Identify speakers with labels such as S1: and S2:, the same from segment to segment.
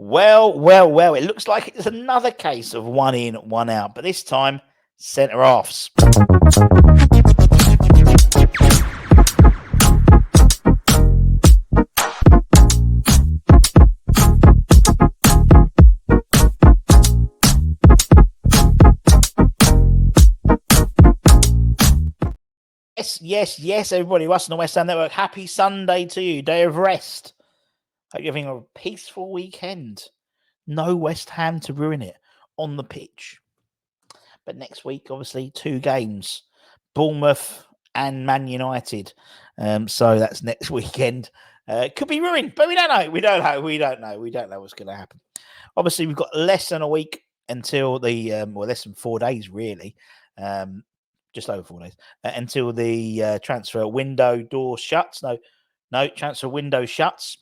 S1: Well. It looks like it's another case of one in, one out, but this time centre halves. Yes, everybody. Russ on the West Ham Network. Happy Sunday to you. Day of rest. Hope you're having a peaceful weekend. No West Ham to ruin it on the pitch. But next week, obviously, 2 games. Bournemouth and Man United. So that's next weekend. Could be ruined, but we don't know. We don't know what's going to happen. Obviously, we've got less than a week until the, less than 4 days, really. Just over 4 days until the transfer window door shuts. No, transfer window shuts.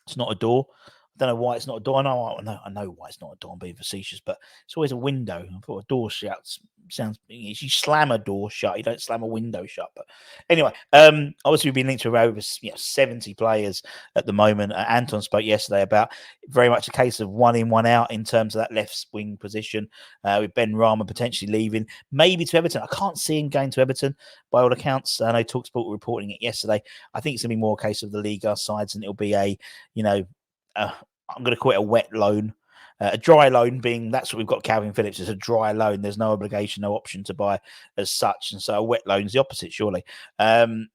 S1: It's not a door. I don't know why it's not a door. I know why it's not a door. I'm being facetious, but it's always a window. I thought a door shuts sounds. You slam a door shut, you don't slam a window shut. But anyway, obviously we've been linked to over 70 players at the moment. Anton spoke yesterday about very much a case of one in, one out in terms of that left wing position. With Ben Rama potentially leaving, maybe to Everton. I can't see him going to Everton by all accounts. I know TalkSport were reporting it yesterday. I think it's going to be more a case of the Liga sides, and it'll be I'm going to call it a wet loan. A dry loan being that's what we've got. Calvin Phillips is a dry loan. There's no obligation, no option to buy as such. And so a wet loan is the opposite, surely. And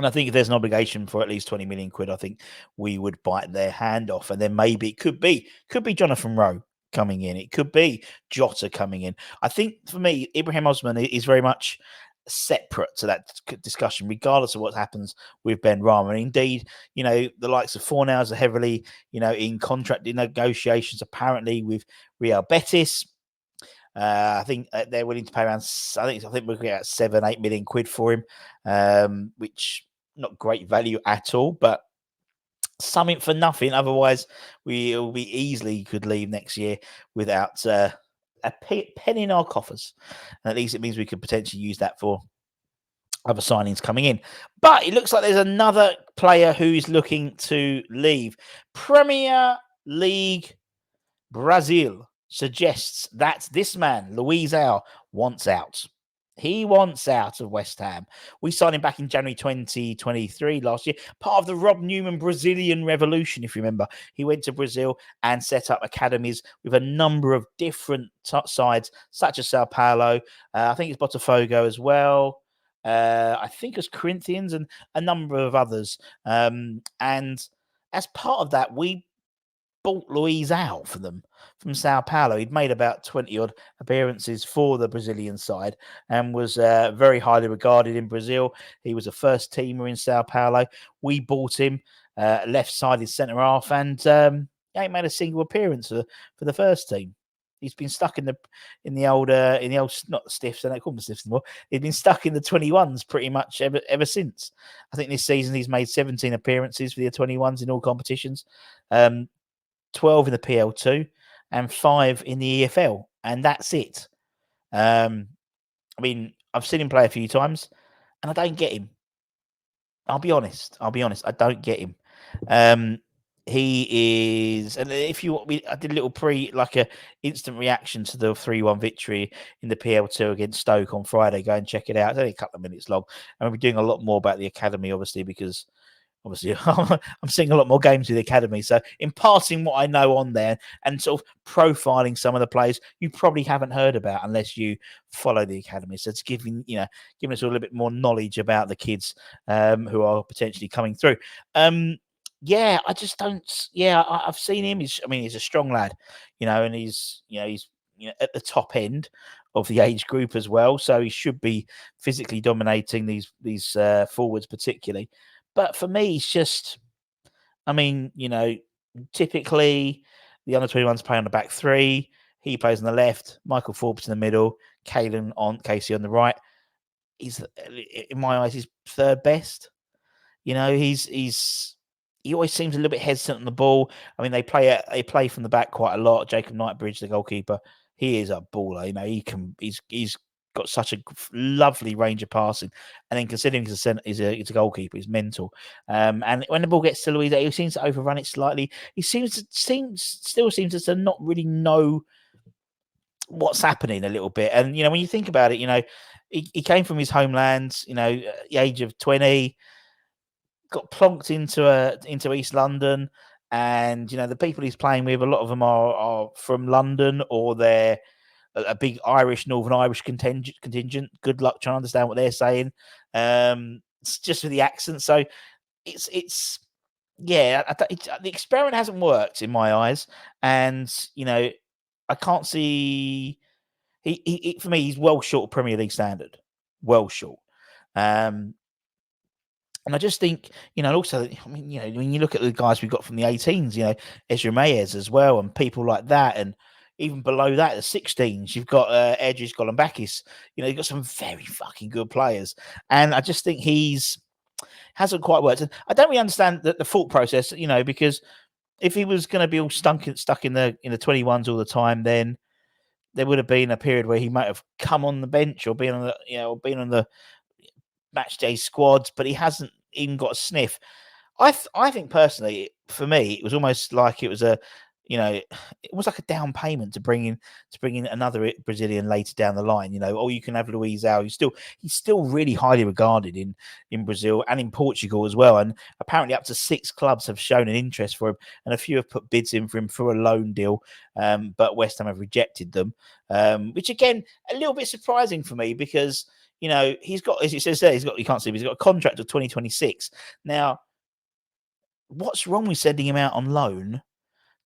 S1: I think if there's an obligation for at least 20 million quid, I think we would bite their hand off. And then maybe it could be Jonathan Rowe coming in. It could be Jota coming in. I think for me, Ibrahim Osman is very much separate to that discussion, regardless of what happens with Ben Rama. And indeed, the likes of Fornals are heavily, in contract negotiations, apparently with Real Betis. I think they're willing to pay around, I think we're going to get 7-8 million quid for him, which not great value at all, but something for nothing. Otherwise, we easily could leave next year without a penny in our coffers. And at least it means we could potentially use that for other signings coming in. But it looks like there's another player who's looking to leave. Premier League Brazil suggests that this man, Luizao, wants out. He wants out of West Ham. We signed him back in January 2023 last year, part of the Rob Newman Brazilian revolution, if you remember. He went to Brazil and set up academies with a number of different sides, such as Sao Paulo. I think it's Botafogo as well. I think it's Corinthians and a number of others. And as part of that, we bought Luizao for them from Sao Paulo. He'd made about 20-odd appearances for the Brazilian side and was very highly regarded in Brazil. He was a first teamer in Sao Paulo. We bought him left-sided centre-half, and he ain't made a single appearance for the first team. He's been stuck in the old not the stiffs, I don't call them stiffs anymore. He's been stuck in the 21s pretty much ever since. I think this season he's made 17 appearances for the 21s in all competitions. 12 in the PL2 and 5 in the EFL, and that's it. I mean, I've seen him play a few times, and I don't get him. I'll be honest. I don't get him. He is, and if I did a little a instant reaction to the 3-1 victory in the PL2 against Stoke on Friday. Go and check it out. It's only a couple of minutes long, and we'll be doing a lot more about the academy, obviously, because I'm seeing a lot more games with the academy. So imparting what I know on there and sort of profiling some of the players you probably haven't heard about unless you follow the academy. So it's giving us a little bit more knowledge about the kids who are potentially coming through. I just don't. Yeah, I've seen him. He's a strong lad, and he's at the top end of the age group as well. So he should be physically dominating these forwards particularly. But for me, it's just, typically the under-21s play on the back three. He plays on the left, Michael Forbes in the middle, Casey on the right. He's, in my eyes, he's third best. He always seems a little bit hesitant on the ball. I mean, they play from the back quite a lot. Jacob Knightbridge, the goalkeeper, he is a baller. He's got such a lovely range of passing, and then considering he's a goalkeeper, he's mental. And when the ball gets to Luizao, he seems to overrun it slightly. He still seems to not really know what's happening a little bit. And when you think about it, he came from his homeland. The age of 20, got plonked into East London, and the people he's playing with, a lot of them are from London, or they're a big Northern Irish contingent. Good luck trying to understand what they're saying. It's just with the accent. So it's yeah, the experiment hasn't worked in my eyes, and I can't see he for me he's well short of Premier League standard, well short. And I just think, also, I mean, when you look at the guys we've got from the 18s, Ezra Mayes as well, and people like that, and even below that, the 16s, you've got Edris Golombakis. You've got some very fucking good players, and I just think hasn't quite worked. And I don't really understand the thought process, because if he was going to be all stuck in the 21s all the time, then there would have been a period where he might have come on the bench or been on the match day squads, but he hasn't even got a sniff. I think personally, for me, it was almost like it was it was like a down payment to bring in another Brazilian later down the line. You can have Luizao. He's still really highly regarded in Brazil and in Portugal as well. And apparently, up to 6 clubs have shown an interest for him, and a few have put bids in for him for a loan deal. But West Ham have rejected them, which again a little bit surprising for me because he's got, as it says there, you can't see, but he's got a contract of 2026. Now, what's wrong with sending him out on loan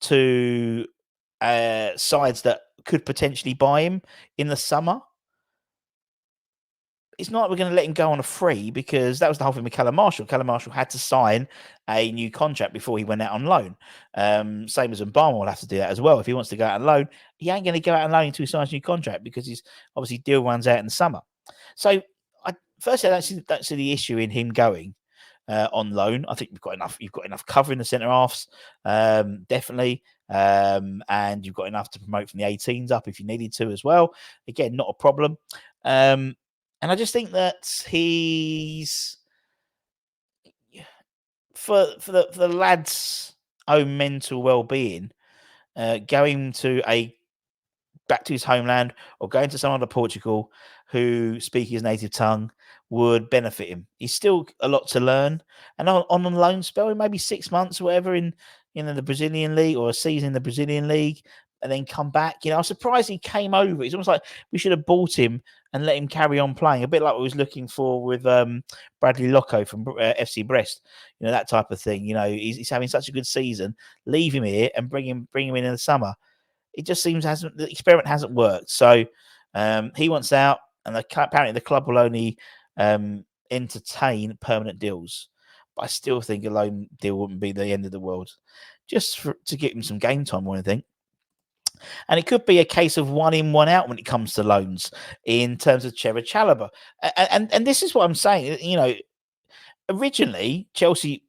S1: to sides that could potentially buy him in the summer? It's not like we're going to let him go on a free, because that was the whole thing with Callum Marshall. Callum Marshall had to sign a new contract before he went out on loan. Same as Mbama will have to do that as well. If he wants to go out on loan, he ain't going to go out on loan until he signs a new contract, because his obviously deal runs out in the summer. So, firstly, I don't see the issue in him going on loan. I think you've got enough cover in the centre halves, definitely, and you've got enough to promote from the 18s up if you needed to as well. Again, not a problem. And I just think that he's for the lad's own mental well-being, going back to his homeland or going to someone like Portugal who speak his native tongue would benefit him. He's still a lot to learn, and on a loan spell, in maybe 6 months or whatever in the Brazilian league, or a season in the Brazilian league, and then come back. I'm surprised he came over. It's almost like we should have bought him and let him carry on playing, a bit like we was looking for with Bradley Locco from FC Brest. That type of thing. He's having such a good season. Leave him here and bring him in the summer. It just seems the experiment hasn't worked. So he wants out, and apparently the club will only entertain permanent deals. But I still think a loan deal wouldn't be the end of the world, just to give him some game time or anything. And it could be a case of one in, one out when it comes to loans in terms of Chalobah. And this is what I'm saying. Originally, Chelsea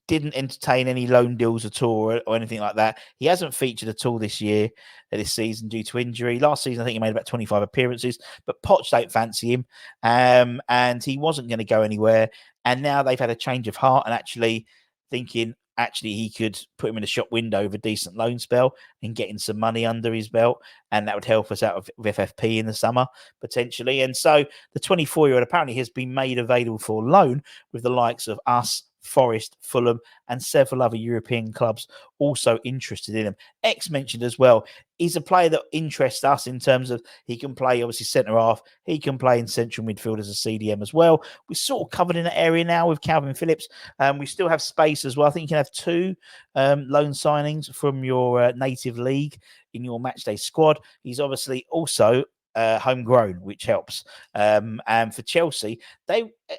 S1: didn't entertain any loan deals at all or anything like that. He hasn't featured at all this season due to injury. Last season, I think he made about 25 appearances, but Poch don't fancy him, and he wasn't going to go anywhere. And now they've had a change of heart and actually thinking he could put him in a shop window with a decent loan spell and getting some money under his belt, and that would help us out with FFP in the summer potentially. And so the 24-year-old apparently has been made available for loan with the likes of us, Forest, Fulham, and several other European clubs also interested in him. X mentioned as well, he's a player that interests us in terms of he can play obviously centre half, he can play in central midfield as a CDM as well. We're sort of covered in that area now with Calvin Phillips. We still have space as well. I think you can have 2 loan signings from your native league in your matchday squad. He's obviously also homegrown, which helps. And for Chelsea,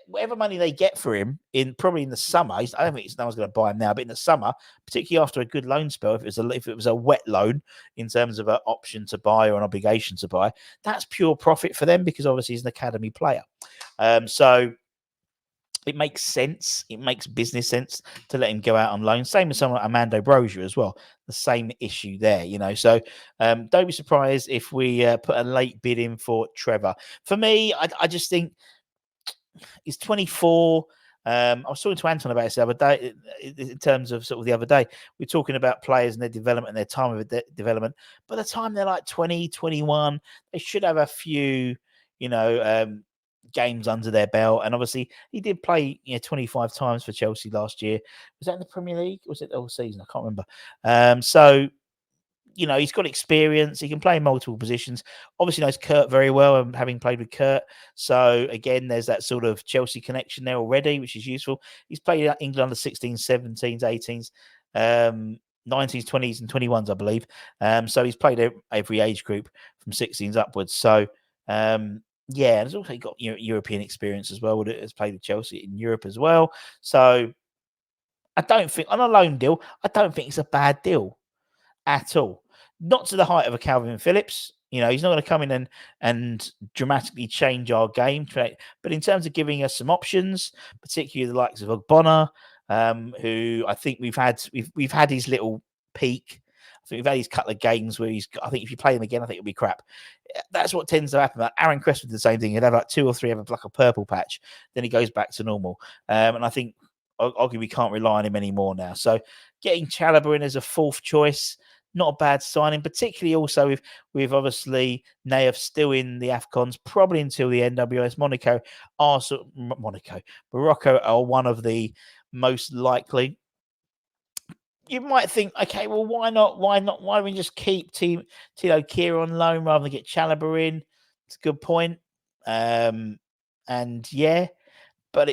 S1: whatever money they get for him probably in the summer, I don't think no one's going to buy him now, but in the summer, particularly after a good loan spell, if it was a wet loan in terms of an option to buy or an obligation to buy, that's pure profit for them, because obviously he's an academy player. So it makes sense. It makes business sense to let him go out on loan. Same as someone like Armando Broja as well. The same issue there, you know. So don't be surprised if we put a late bid in for Trevor. For me, I just think he's 24. I was talking to Anton about this the other day. In terms of sort of the other day, we're talking about players and their development and their time of development. By the time they're like 20, 21, they should have a few, you know, games under their belt. And obviously, he did play 25 times for Chelsea last year. Was that in the Premier League? Or was it the whole season? I can't remember. So he's got experience. He can play in multiple positions. Obviously knows Kurt very well, and having played with Kurt. So again, there's that sort of Chelsea connection there already, which is useful. He's played England under 16s, 17s, 18s, 19s, 20s, and 21s, I believe. So he's played every age group from 16s upwards. So and he's also got European experience as well. Has played with Chelsea in Europe as well. So I don't think on a loan deal, I don't think it's a bad deal at all. Not to the height of a Calvin Phillips. He's not going to come in and dramatically change our game. But in terms of giving us some options, particularly the likes of Ogbonna, who I think we've had his little peak. I think we've had his couple of games where I think if you play him again, I think it'll be crap. That's what tends to happen. Aaron Crest did the same thing. He'd have like 2 or 3 have like a purple patch. Then he goes back to normal. And I think arguably we can't rely on him anymore now. So getting Chalobah in as a fourth choice, not a bad signing, particularly also with obviously Naif still in the AFCONs, probably until the NWS. Morocco are one of the most likely. You might think, okay, well, why not? Why don't we just keep Tilo Kehrer on loan rather than get Chalobah in? It's a good point. And yeah, but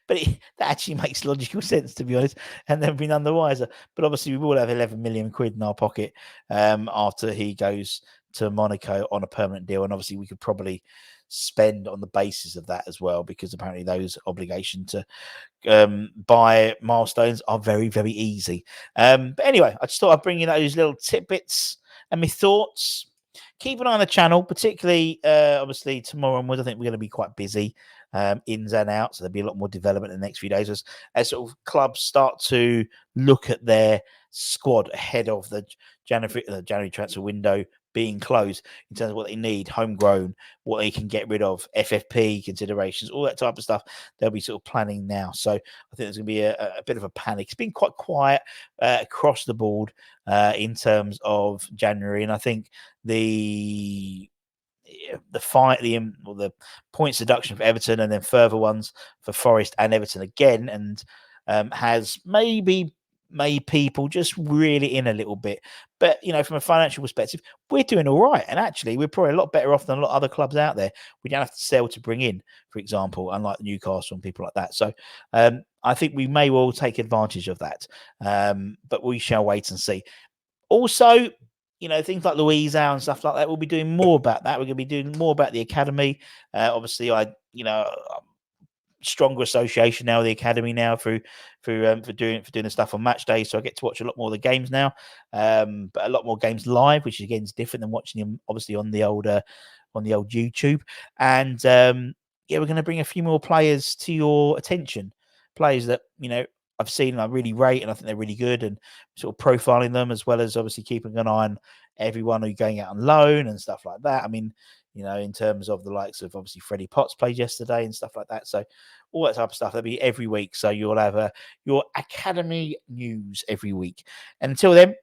S1: that actually makes logical sense, to be honest, and they've been none the wiser. But obviously, we will have 11 million quid in our pocket after he goes to Monaco on a permanent deal, and obviously we could probably spend on the basis of that as well, because apparently those obligations to buy milestones are very, very easy. But anyway, I just thought I'd bring you those little tidbits and my thoughts. Keep an eye on the channel, particularly obviously tomorrow onwards. I think we're going to be quite busy, ins and outs. So there'll be a lot more development in the next few days as sort of clubs start to look at their squad ahead of the January transfer window being closed, in terms of what they need, homegrown, what they can get rid of, FFP considerations, all that type of stuff. They'll be sort of planning now. So I think there's going to be a bit of a panic. It's been quite quiet across the board in terms of January, and I think the points deduction for Everton, and then further ones for Forest and Everton again, and has maybe made people just really in a little bit. But from a financial perspective, we're doing all right, and actually we're probably a lot better off than a lot of other clubs out there. We don't have to sell to bring in, for example, unlike Newcastle and people like that. So I think we may well take advantage of that, but we shall wait and see. Also, things like Luizao and stuff like that, we'll be doing more about that. We're going to be doing more about the academy. Obviously, stronger association now with the academy now for doing the stuff on match day, so I get to watch a lot more of the games now, but a lot more games live, which again is different than watching them obviously on the old YouTube. And we're going to bring a few more players to your attention, players that I've seen and I really rate, and I think they're really good, and sort of profiling them, as well as obviously keeping an eye on everyone who's going out on loan and stuff like that. I mean, in terms of the likes of obviously Freddie Potts played yesterday and stuff like that. So all that type of stuff, that'll be every week. So you'll have your academy news every week. And until then,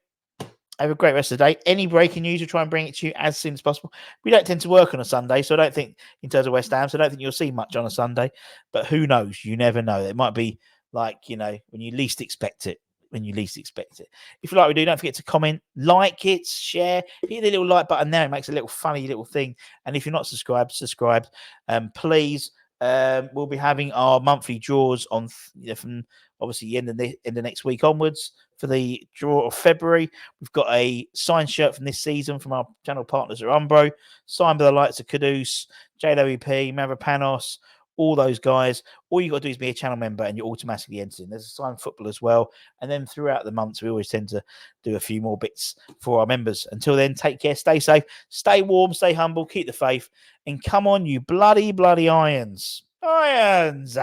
S1: have a great rest of the day. Any breaking news, we'll try and bring it to you as soon as possible. We don't tend to work on a Sunday, so I don't think, in terms of West Ham, so I don't think you'll see much on a Sunday. But who knows? You never know. It might be like, when you least expect it. If you like what we do, don't forget to comment, like it, share, hit the little like button there. It makes a little funny little thing. And if you're not subscribed, subscribe. Please. We'll be having our monthly draws on from obviously the end of next week onwards for the draw of February. We've got a signed shirt from this season from our channel partners at Umbro, signed by the likes of Kudus, JWP, Mavropanos, all those guys. All you got to do is be a channel member and you're automatically entered in. There's a signed football as well. And then throughout the months, we always tend to do a few more bits for our members. Until then, take care, stay safe, stay warm, stay humble, keep the faith, and come on, you bloody, bloody Irons. Irons.